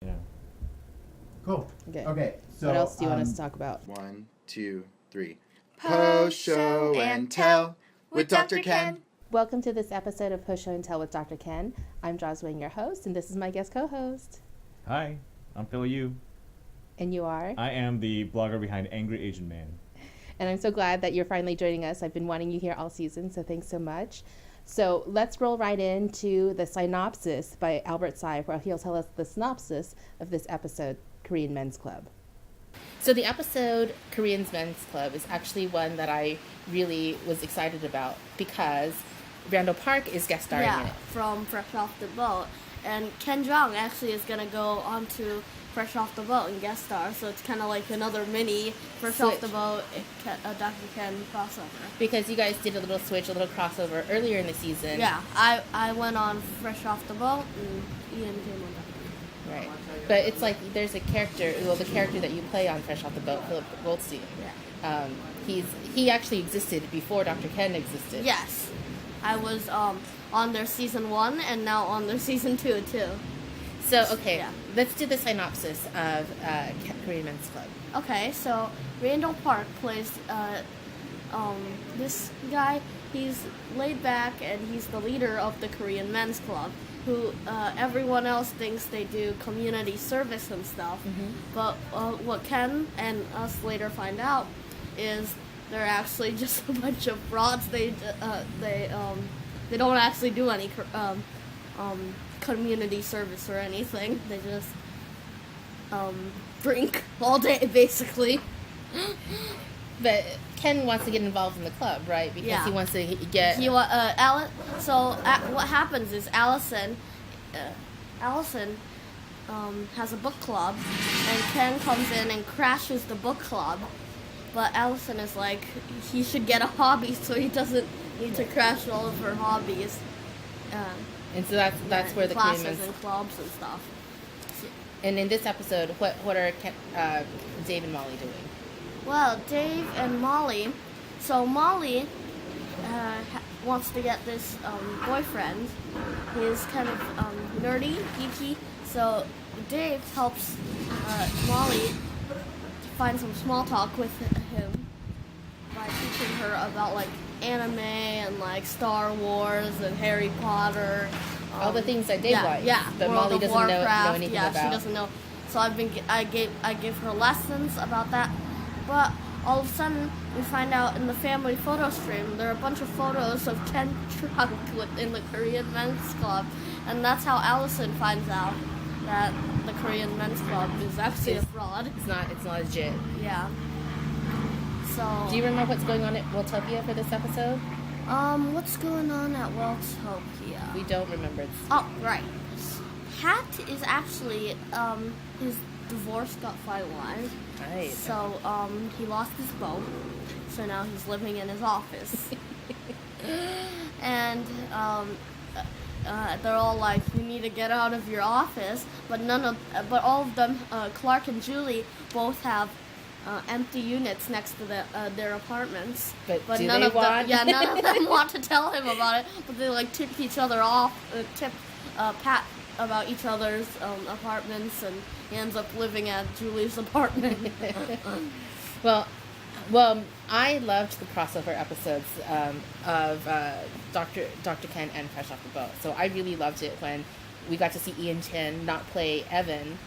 Yeah. Cool. Okay. Okay. So What else do you want us to talk about? 1, 2, 3. Post show and tell with Dr. Ken. Welcome to this episode of Post Show and Tell with Dr. Ken. I'm Joz Wang, your host, and this is my guest co-host. Hi, I'm Phil Yu. And you are? I am the blogger behind Angry Asian Man. And I'm so glad that you're finally joining us. I've been wanting you here all season, so thanks so much. So let's roll right into the synopsis by Albert Tsai, where he'll tell us the synopsis of this episode, Korean Men's Club. So the episode, Korean Men's Club, is actually one that I really was excited about because Randall Park is guest starring in it. From Fresh Off the Boat. And Ken Jeong actually is going to go on to Fresh Off the Boat and guest star, so it's kind of like another mini Fresh Off the Boat Dr. Ken crossover. Because you guys did a little switch, a little crossover earlier in the season. Yeah, I went on Fresh Off the Boat and Ian came on Dr. Right. But it's like there's a character, the character that you play on Fresh Off the Boat, Philip Goldstein. Yeah. He actually existed before Dr. Ken existed. Yes. I was on their season 1 and now on their season 2 too. So, okay, let's do the synopsis of Korean Men's Club. Okay, so Randall Park plays this guy. He's laid back and he's the leader of the Korean Men's Club, who everyone else thinks they do community service and stuff. Mm-hmm. But what Ken and us later find out is they're actually just a bunch of frauds. They don't actually do any community service or anything. They just drink all day, basically. But Ken wants to get involved in the club, right? Because he wants to get... what happens is Allison has a book club, and Ken comes in and crashes the book club. But Allison is like, he should get a hobby so he doesn't need to crash all of her hobbies. And so that's where the classes Korean Men's... and clubs and stuff. And in this episode, what are Dave and Molly doing? Well, Dave and Molly. So Molly wants to get this boyfriend. He's kind of nerdy, geeky. So Dave helps Molly find some small talk with him by teaching her about like anime and like Star Wars and Harry Potter. All the things that Dave likes. Yeah, but World Molly of doesn't Warcraft, know anything about. Yeah, she doesn't know. So I gave her lessons about that. But all of a sudden, we find out in the family photo stream, there are a bunch of photos of Ken Jeong within the Korean Men's Club. And that's how Allison finds out that the Korean Men's Club is actually a fraud. It's not legit. Yeah. So. Do you remember what's going on at Worldtopia for this episode? What's going on at Worldtopia? We don't remember. Oh, right. Hat is actually, his divorce got finalized. Right. So, he lost his boat. So now he's living in his office. And, they're all like, you need to get out of your office. But but all of them, Clark and Julie, both have empty units next to their apartments. But do none they of want? none of them want to tell him about it. But they like tip each other off, pat about each other's apartments, and he ends up living at Julie's apartment. Well, I loved the crossover episodes of Dr. Ken and Fresh Off the Boat. So I really loved it when we got to see Ian Chen not play Evan,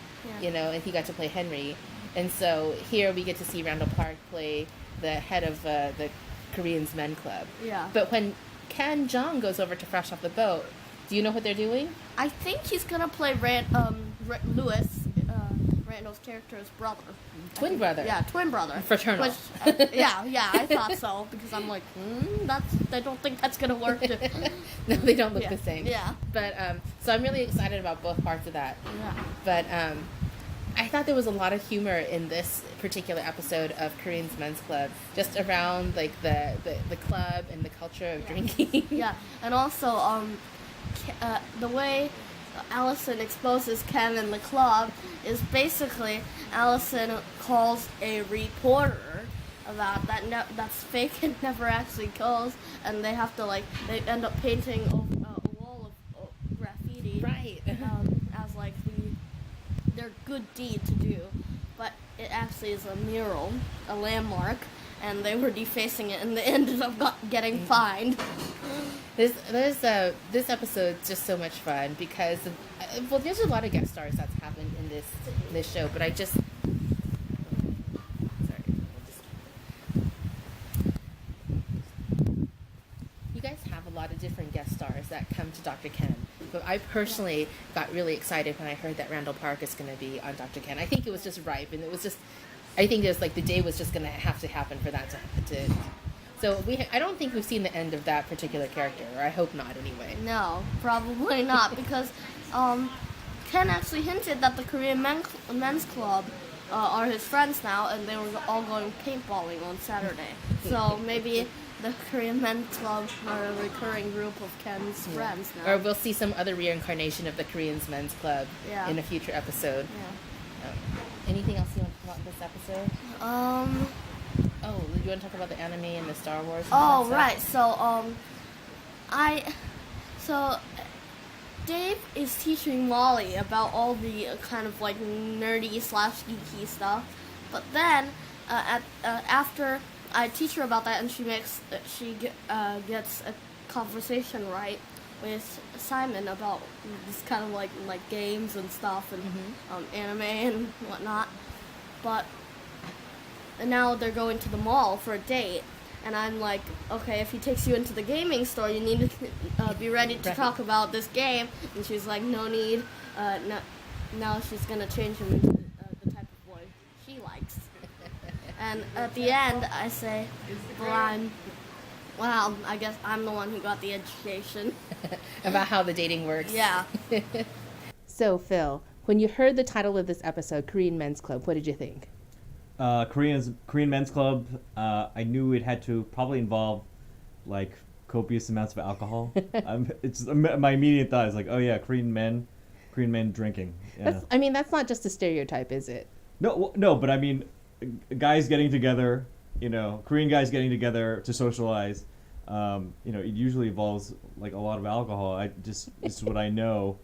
and he got to play Henry. And so here we get to see Randall Park play the head of the Koreans Men Club. Yeah. But when Ken Jeong goes over to Fresh Off the Boat, do you know what they're doing? I think he's gonna play Lewis, Randall's character's brother. Twin brother. Yeah, twin brother. Fraternal. Which, I thought so, because I'm like, I don't think that's gonna work. No, they don't look the same. Yeah. But, so I'm really excited about both parts of that. Yeah. But, I thought there was a lot of humor in this particular episode of Korean's Men's Club, just around like the club and the culture of drinking. Yeah, and also the way Allison exposes Ken in the club is basically Allison calls a reporter about that's fake and never actually goes, and they have to they end up painting a wall of graffiti. Right. As their good deed to do, but it actually is a mural, a landmark, and they were defacing it, and they ended up getting fined. This episode's just so much fun because there's a lot of guest stars that's happened in this show, but I just you guys have a lot of different guest stars that come to Dr. Ken. But I personally got really excited when I heard that Randall Park is going to be on Dr. Ken. I think it was just ripe, and I think it was like the day was just going to have to happen for that to. So I don't think we've seen the end of that particular character, or I hope not anyway. No, probably not, because Ken actually hinted that the Korean men's club are his friends now, and they were all going paintballing on Saturday. So maybe the Korean men's club are a recurring group of Ken's friends now. Or we'll see some other reincarnation of the Korean men's club in a future episode. Yeah. Anything else you want to talk about this episode? Oh, you want to talk about the anime and the Star Wars? And Oh, that right. stuff? So Dave is teaching Molly about all the kind of like nerdy / geeky stuff, but then after I teach her about that, and she gets a conversation right with Simon about this kind of like games and stuff and anime and whatnot. But now they're going to the mall for a date, and I'm like, okay, if he takes you into the gaming store, you need to be ready to talk about this game. And she's like, no need. Now she's gonna change him into the type of boy she likes. And at the end, I say, well, I guess I'm the one who got the education. About how the dating works. Yeah. So, Phil, when you heard the title of this episode, Korean Men's Club, what did you think? Korean Men's Club, I knew it had to probably involve, like, copious amounts of alcohol. My immediate thought is like, oh yeah, Korean men drinking. Yeah. That's not just a stereotype, is it? No, but I mean, guys getting together, Korean guys getting together to socialize, it usually involves like a lot of alcohol. This is what I know,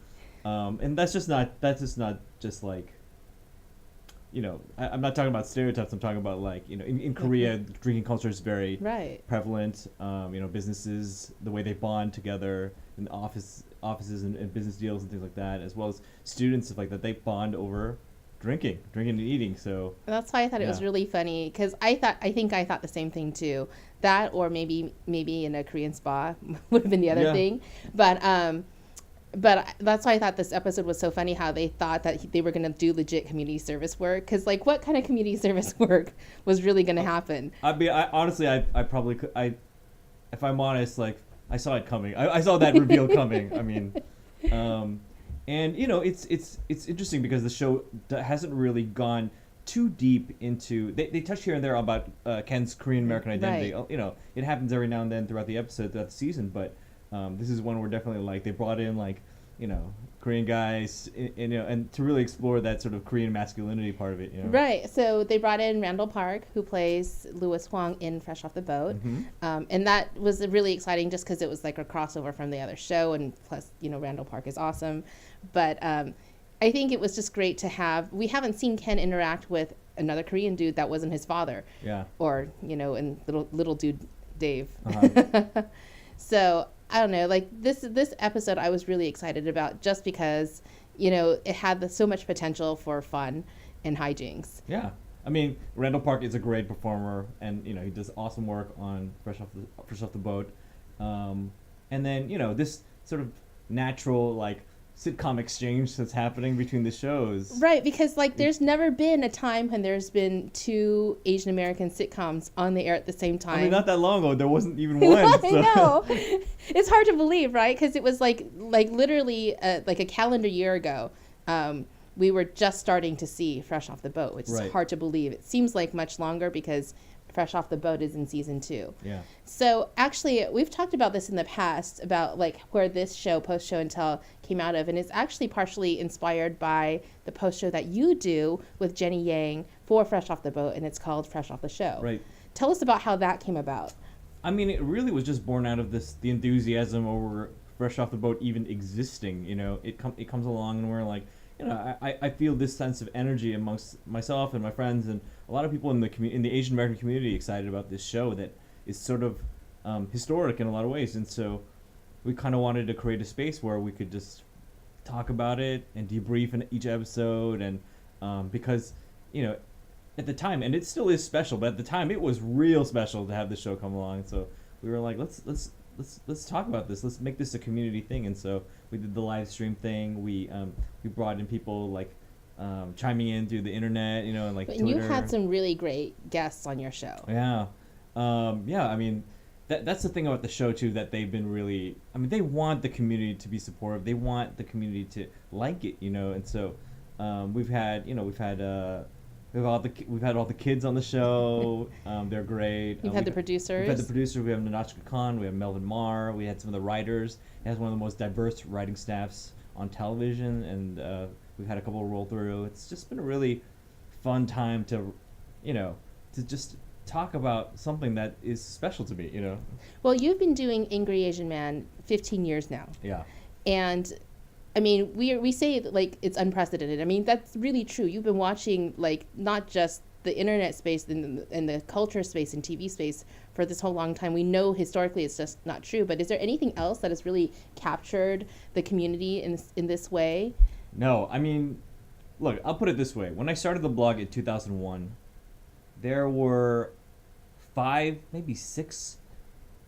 and that's just not just like, I'm not talking about stereotypes. I'm talking about like, in Korea, drinking culture is very prevalent. Businesses, the way they bond together in offices and business deals and things like that, as well as students, stuff like that, they bond over drinking and eating. So that's why I thought it was really funny, because I think I thought the same thing too. That, or maybe in a Korean spa would have been the other thing. But that's why I thought this episode was so funny, how they thought that they were going to do legit community service work. Because, like, what kind of community service work was really going to happen? Honestly, I probably could. If I'm honest, like, I saw it coming. I saw that reveal coming. I mean, and it's interesting because the show hasn't really gone too deep into. They touch here and there about Ken's Korean American identity. Right. It happens every now and then throughout the episode, throughout the season, but. This is one where definitely like they brought in like Korean guys and to really explore that sort of Korean masculinity part of it. Right. So they brought in Randall Park, who plays Louis Hwang in Fresh Off the Boat, and that was really exciting just because it was like a crossover from the other show, and plus Randall Park is awesome, but I think it was just great to have. We haven't seen Ken interact with another Korean dude that wasn't his father. Yeah. Or and little dude Dave. So. I don't know, like this episode I was really excited about just because, it had so much potential for fun and hijinks. Yeah. I mean, Randall Park is a great performer, and, he does awesome work on Fresh Off the Boat. And then, this sort of natural, like, sitcom exchange that's happening between the shows. Right, because like there's never been a time when there's been two Asian American sitcoms on the air at the same time. I mean, not that long ago, there wasn't even one. I know. It's hard to believe, right? Because it was like literally like a calendar year ago. We were just starting to see Fresh Off the Boat, which is hard to believe. It seems like much longer because Fresh Off the Boat is in season 2. Yeah. So actually, we've talked about this in the past about like where this show, Post Show and Tell, came out of, and it's actually partially inspired by the post show that you do with Jenny Yang for Fresh Off the Boat, and it's called Fresh Off the Show. Right. Tell us about how that came about. I mean, it really was just born out of the enthusiasm over Fresh Off the Boat even existing. It comes along, and we're like, you know, I feel this sense of energy amongst myself and my friends and a lot of people in the in the Asian American community excited about this show that is sort of historic in a lot of ways. And so we kind of wanted to create a space where we could just talk about it and debrief in each episode. And because, you know, at the time, and it still is special, but at the time it was real special to have the show come along. So we were like, let's talk about this. Let's make this a community thing. And so we did the live stream thing. We brought in people like chiming in through the internet, you know, and like And Twitter. you had some really great guests on your show. Yeah. Yeah, I mean, that's the thing about the show too, that they've been really, I mean, they want the community to be supportive. They want the community to like it, you know. And so we've had all the kids on the show. They're great. You've had the producers. We've had the producers. We have Nanachka Khan. We have Melvin Marr. We had some of the writers. It has one of the most diverse writing staffs on television, and we've had a couple roll through. It's just been a really fun time to, you know, to just talk about something that is special to me, you know. Well, you've been doing Angry Asian Man 15 years now. Yeah. And I mean, we say that, like, it's unprecedented. I mean, that's really true. You've been watching, like, not just the internet space and the culture space and TV space for this whole long time. We know historically it's just not true. But is there anything else that has really captured the community in this way? No, I mean, look, I'll put it this way. When I started the blog in 2001, there were 5, maybe 6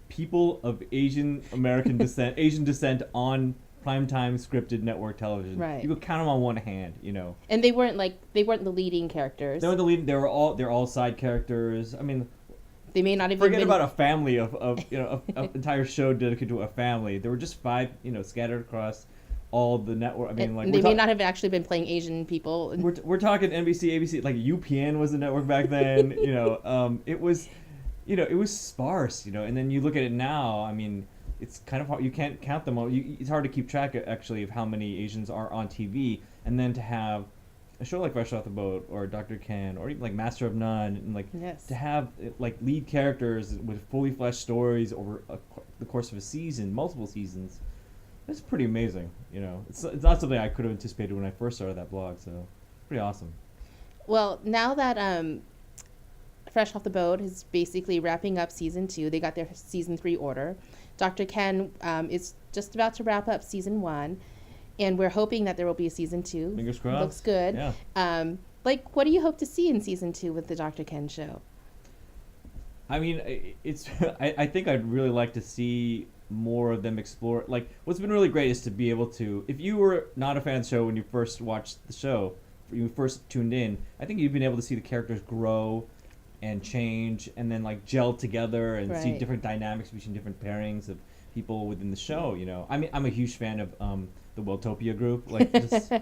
people of Asian American descent, Asian descent on primetime scripted network television. Right. You could count them on one hand, you know. And they weren't the leading characters. They weren't the lead. They're all side characters. I mean, They may not have forget been about a family of you know, an entire show dedicated to a family. There were just 5, you know, scattered across all the network. I mean, like, and they may not have actually been playing Asian people. We're talking NBC, ABC, like UPN was the network back then. You know, it was, you know, it was sparse. You know, and then you look at it now. I mean, it's kind of hard. You can't count them all. It's hard to keep track actually of how many Asians are on TV. And then to have a show like Fresh Off the Boat or Dr. Ken or even like Master of None, and like to have like lead characters with fully fleshed stories over the course of a season, multiple seasons. It's pretty amazing, you know. It's not something I could have anticipated when I first started that blog, so pretty awesome. Well, now that Fresh Off the Boat is basically wrapping up season 2, they got their season 3 order. Dr. Ken is just about to wrap up season 1, and we're hoping that there will be a season 2. Fingers crossed. Looks good. Yeah. Like, what do you hope to see in season 2 with the Dr. Ken show? I mean, it's. I think I'd really like to see more of them explore. Like, what's been really great is to be able to, if you were not a fan of the show when you first watched the show, when you first tuned in, I think you've been able to see the characters grow and change and then like gel together and see Right. different dynamics between different pairings of people within the show, you know. I mean, I'm a huge fan of the Welltopia group. Like, just,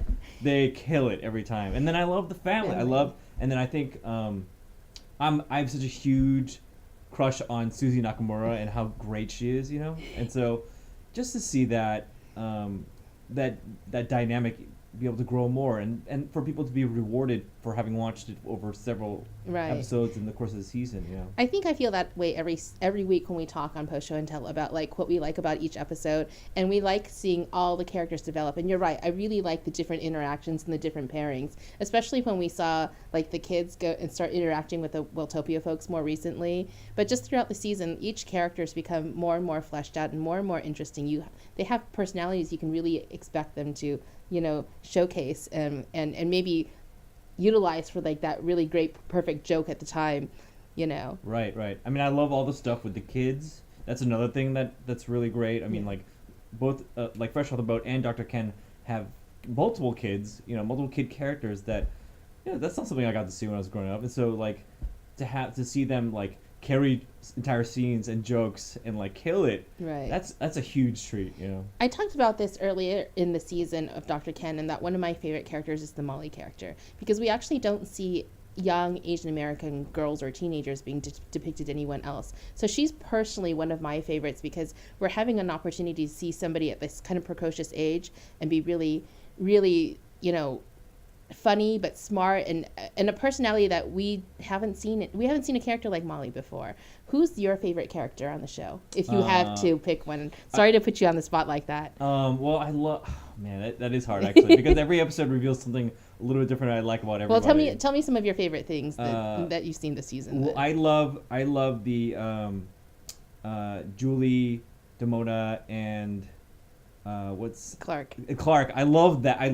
they kill it every time. And then I love the family. And then I think I have such a huge crush on Susie Nakamura and how great she is, you know. And so just to see that that dynamic be able to grow more and for people to be rewarded for having watched it over several Right. episodes in the course of the season, you know. I think I feel that way every week when we talk on Post Show and Tell about like what we like about each episode, and we like seeing all the characters develop. And you're right, I really like the different interactions and the different pairings, especially when we saw like the kids go and start interacting with the Welltopia folks more recently. But just throughout the season, each character's become more and more fleshed out and more interesting. They have personalities you can really expect them to, you know, showcase and maybe utilize for like that really great perfect joke at the time, you know. Right. I mean, I love all the stuff with the kids. That's another thing that's really great. I mean, like both like Fresh Off the Boat and Dr. Ken have multiple kids, you know, multiple kid characters that, you know, that's not something I got to see when I was growing up. And so like to see them like carry entire scenes and jokes and like kill it, Right. That's a huge treat, you know. I talked about this earlier in the season of Dr. Ken, and that one of my favorite characters is the Molly character, because we actually don't see young Asian American girls or teenagers being depicted anyone else. So she's personally one of my favorites because we're having an opportunity to see somebody at this kind of precocious age and be really, really, you know, funny but smart and a personality that we haven't seen. We haven't seen a character like Molly before. Who's your favorite character on the show, if you have to pick one? Sorry to put you on the spot like that. Well, I love. Man, that is hard actually because every episode reveals something a little bit different I like about Well, everybody. tell me some of your favorite things that you've seen this season. Well, I love the Julie, Demona, and what's Clark. Clark. I love that. I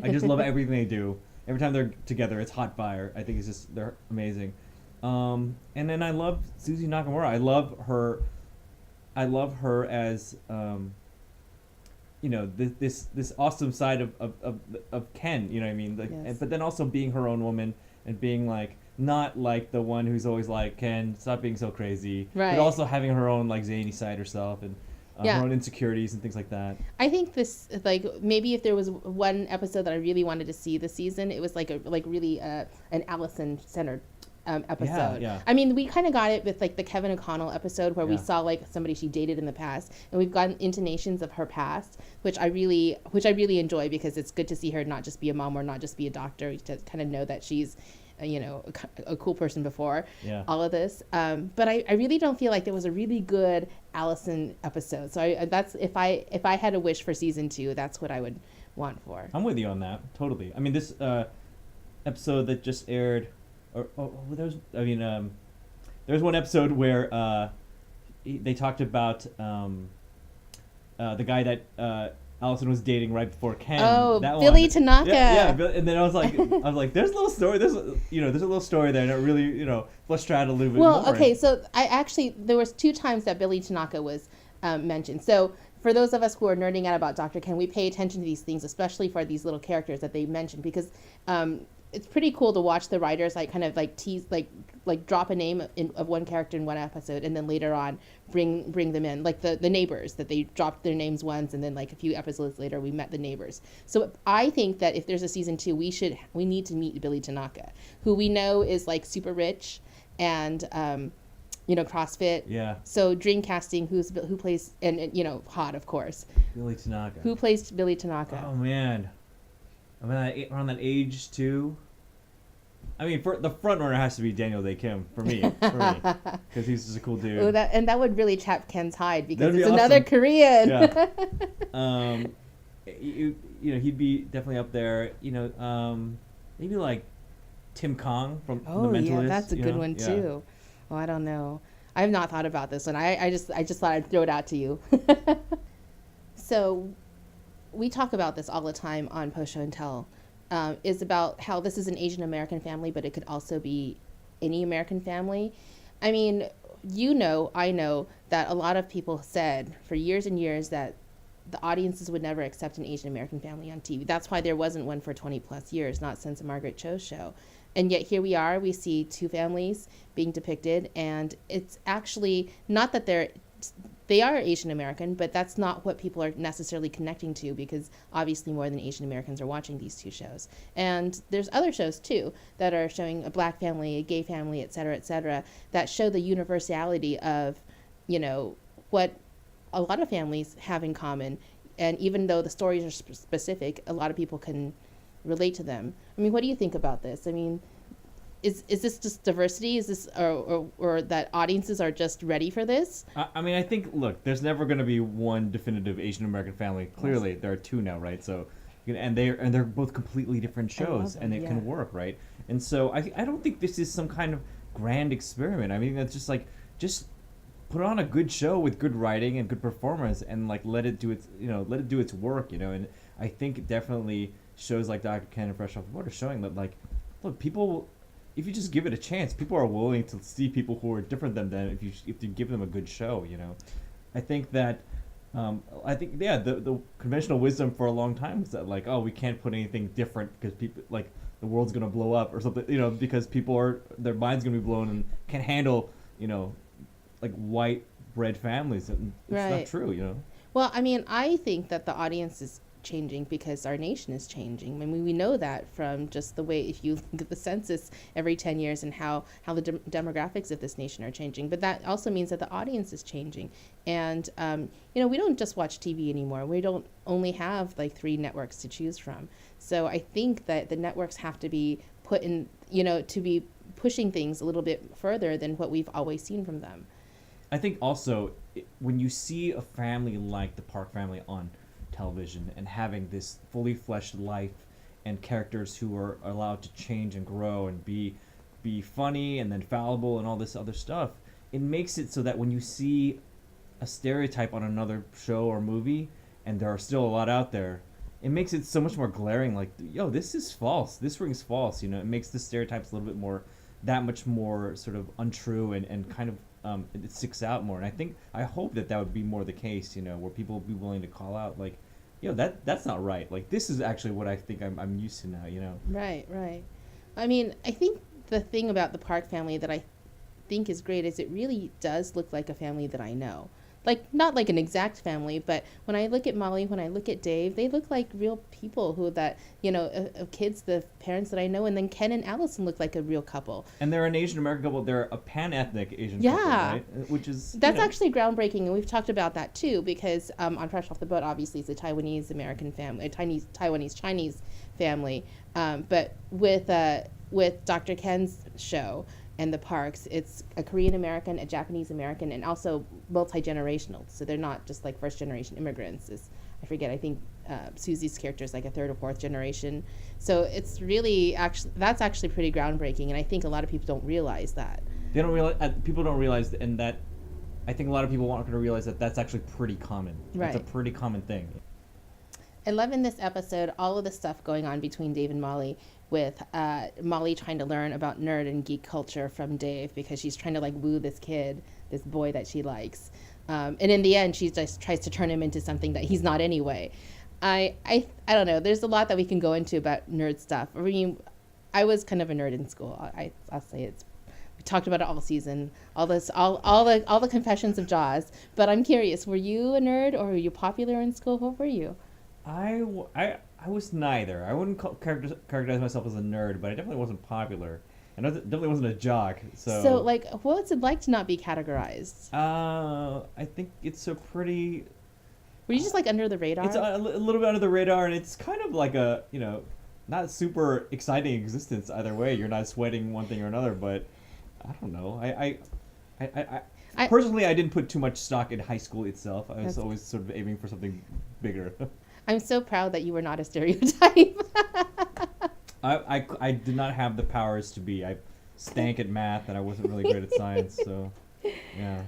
just love everything they do. Every time they're together, it's hot fire. I think they're amazing. And then I love Susie Nakamura. I love her as this awesome side of Ken. You know what I mean? Like, Yes. but then also being her own woman and being like not like the one who's always like Ken, stop being so crazy. Right. But also having her own like zany side herself and Yeah. her own insecurities and things like that. I think this, like, maybe if there was one episode that I really wanted to see this season, it was really an Allison centered episode. Yeah. I mean, we kind of got it with like the Kevin O'Connell episode where we Yeah. saw like somebody she dated in the past, and we've gotten intonations of her past, which I really enjoy because it's good to see her not just be a mom or not just be a doctor, to kind of know that she's a cool person before all of this. But I really don't feel like there was a really good Allison episode. So that's if I had a wish for season 2, that's what I would want for. I'm with you on that totally. I mean, this episode that just aired, there was one episode where they talked about the guy that Allison was dating right before Ken. Oh, that Billy one. Tanaka. Yeah, and then I was like, there's a little story. There's a little story there that really, fleshed out a little bit Well, more. okay, so there was 2 times that Billy Tanaka was mentioned. So for those of us who are nerding out about Dr. Ken, we pay attention to these things, especially for these little characters that they mentioned, because it's pretty cool to watch the writers kind of tease, drop a name of one character in one episode, and then later on bring them in, like the neighbors, that they dropped their names once, and then a few episodes later we met the neighbors. So I think that if there's a season 2, we need to meet Billy Tanaka, who we know is super rich and CrossFit. Yeah. So Dreamcasting, who plays and hot, of course. Billy Tanaka. Who plays Billy Tanaka? Oh man, I'm around that age too. I mean, for the front runner has to be Daniel Day Kim for me, because he's just a cool dude. Oh, that would really tap Ken's hide because That'd be it's another awesome. Korean. Yeah. He'd be definitely up there. Maybe like Tim Kong from The Oh Mentalist. yeah, that's a good one Yeah. too. Oh, I don't know. I have not thought about this one. I just thought I'd throw it out to you. So, we talk about this all the time on Post Show and Tell. Is about how this is an Asian American family, but it could also be any American family. I mean, I know that a lot of people said for years and years that the audiences would never accept an Asian American family on TV. That's why there wasn't one for 20 plus years, not since a Margaret Cho show. And yet here we are, we see 2 families being depicted, and it's actually not that they are Asian American, but that's not what people are necessarily connecting to, because obviously more than Asian Americans are watching these 2 shows. And there's other shows too that are showing a black family, a gay family, et cetera, that show the universality of, what a lot of families have in common. And even though the stories are specific, a lot of people can relate to them. I mean, what do you think about this? I mean, is this just diversity? Is this or that audiences are just ready for this? I mean, I think, look, there's never going to be one definitive Asian American family. Clearly, there are 2 now, right? So, and they're both completely different shows, and it can work, right? And so, I don't think this is some kind of grand experiment. I mean, that's just put on a good show with good writing and good performance, and let it do its work, And I think definitely shows like Dr. Ken and Fresh Off the Boat are showing that, look, people. If you just give it a chance, people are willing to see people who are different than them if you give them a good show, I think that the conventional wisdom for a long time was that we can't put anything different because people the world's gonna blow up or something, because their mind's gonna be blown and can't handle white bread families. And it's not Right. true, Well, I mean, I think that the audience is changing because our nation is changing. I mean, we know that from just the way, if you look at the census every 10 years and how the demographics of this nation are changing. But that also means that the audience is changing. And, we don't just watch TV anymore. We don't only have 3 networks to choose from. So I think that the networks have to be put in, to be pushing things a little bit further than what we've always seen from them. I think also when you see a family like the Park family on television and having this fully fleshed life and characters who are allowed to change and grow and be funny and then fallible and all this other stuff, it makes it so that when you see a stereotype on another show or movie, and there are still a lot out there, it makes it so much more glaring, like, yo, this is false, this rings false, It makes the stereotypes a little bit more, that much more sort of untrue and kind of, it sticks out more. And I hope that would be more the case, where people will be willing to call out, like, yo, that's not right. Like, this is actually what I think I'm used to now, Right. I mean, I think the thing about the Park family that I think is great is it really does look like a family that I know. Like, not like an exact family, but when I look at Molly, when I look at Dave, they look like real people kids, the parents that I know, and then Ken and Allison look like a real couple. And they're an Asian American couple. They're a pan-ethnic Asian couple, right? Which is... That's actually groundbreaking, and we've talked about that, too, because on Fresh Off the Boat, obviously, it's a Taiwanese-American family, a Taiwanese-Chinese family. But with Dr. Ken's show and the Parks, it's a Korean American, a Japanese American, and also multi-generational. So they're not just like first generation immigrants. I think Susie's character is like a third or fourth generation. So it's really that's actually pretty groundbreaking, and I think a lot of people don't realize that. They don't realize. People don't realize, and that I think a lot of people aren't going to realize that that's actually pretty common. Right. It's a pretty common thing. I love in this episode all of the stuff going on between Dave and Molly, with Molly trying to learn about nerd and geek culture from Dave because she's trying to like woo this boy that she likes. And in the end, she just tries to turn him into something that he's not anyway. I don't know. There's a lot that we can go into about nerd stuff. I mean, I was kind of a nerd in school. I'll say it's. We talked about it all season. All the confessions of Joz. But I'm curious. Were you a nerd or were you popular in school? What were you? I was neither. I wouldn't characterize myself as a nerd, but I definitely wasn't popular. And I definitely wasn't a jock. So, like, what's it like to not be categorized? I think it's a pretty... Were you just, like, under the radar? It's a little bit under the radar, and it's kind of like a, not super exciting existence either way. You're not sweating one thing or another, but I don't know. I personally, I didn't pid too much stock in high school itself. I was always sort of aiming for something bigger. I'm so proud that you were not a stereotype. I did not have the powers to be. I stank at math, and I wasn't really great at science, so, yeah.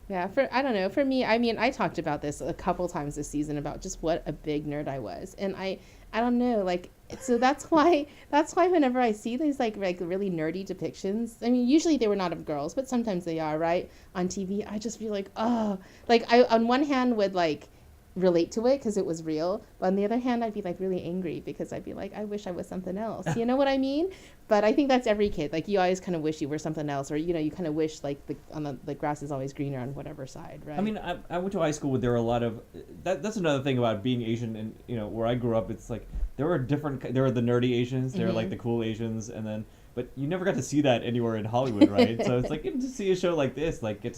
Yeah, I don't know. For me, I mean, I talked about this a couple times this season about just what a big nerd I was. And I don't know, like, so that's why whenever I see these, like really nerdy depictions, I mean, usually they were not of girls, but sometimes they are, right? On TV, I just feel like, oh. Like, I, on one hand, would, like, relate to it because it was real, but on the other hand I'd be like really angry because I'd be like, I wish I was something else. You know what I mean? But I think that's every kid. Like, you always kind of wish you were something else, or you kind of wish like the grass is always greener on whatever side, right? I mean, I went to high school where there were a lot of that's another thing about being Asian, and where I grew up, it's like there were the nerdy Asians, there were like the cool Asians, and then but you never got to see that anywhere in Hollywood, right? So it's like, to see a show like this, like you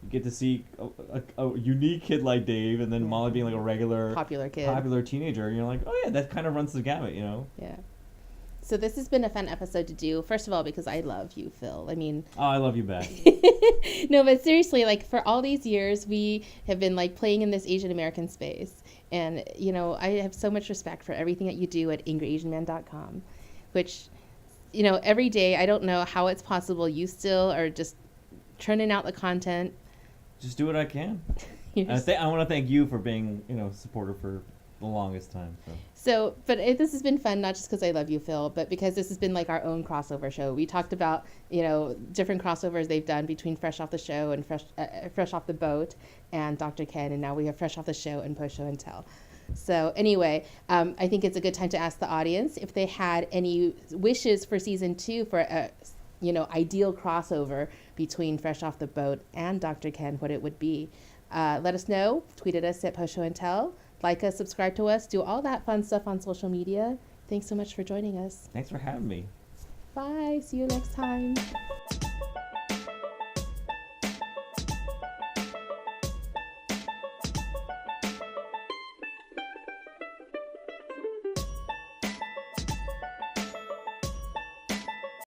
get to see a unique kid like Dave, and then Molly being like a regular popular teenager. And you're like, oh yeah, that kind of runs the gamut, Yeah. So this has been a fun episode to do. First of all, because I love you, Phil. I mean, oh, I love you back. No, but seriously, like, for all these years, we have been like playing in this Asian American space, and I have so much respect for everything that you do at angryasianman.com, which, every day I don't know how it's possible you still are just churning out the content. Just do what I can. I want to thank you for being, supporter for the longest time. But this has been fun, not just because I love you, Phil, but because this has been like our own crossover show. We talked about, different crossovers they've done between Fresh Off the Show and Fresh Off the Boat and Dr. Ken, and now we have Fresh Off the Show and Post Show and Tell. So anyway, I think it's a good time to ask the audience if they had any wishes for season 2 for a ideal crossover between Fresh Off the Boat and Dr. Ken, what it would be. Let us know. Tweet at us at Post Show and Tell. Like us, subscribe to us, do all that fun stuff on social media. Thanks so much for joining us. Thanks for having me. Bye. See you next time.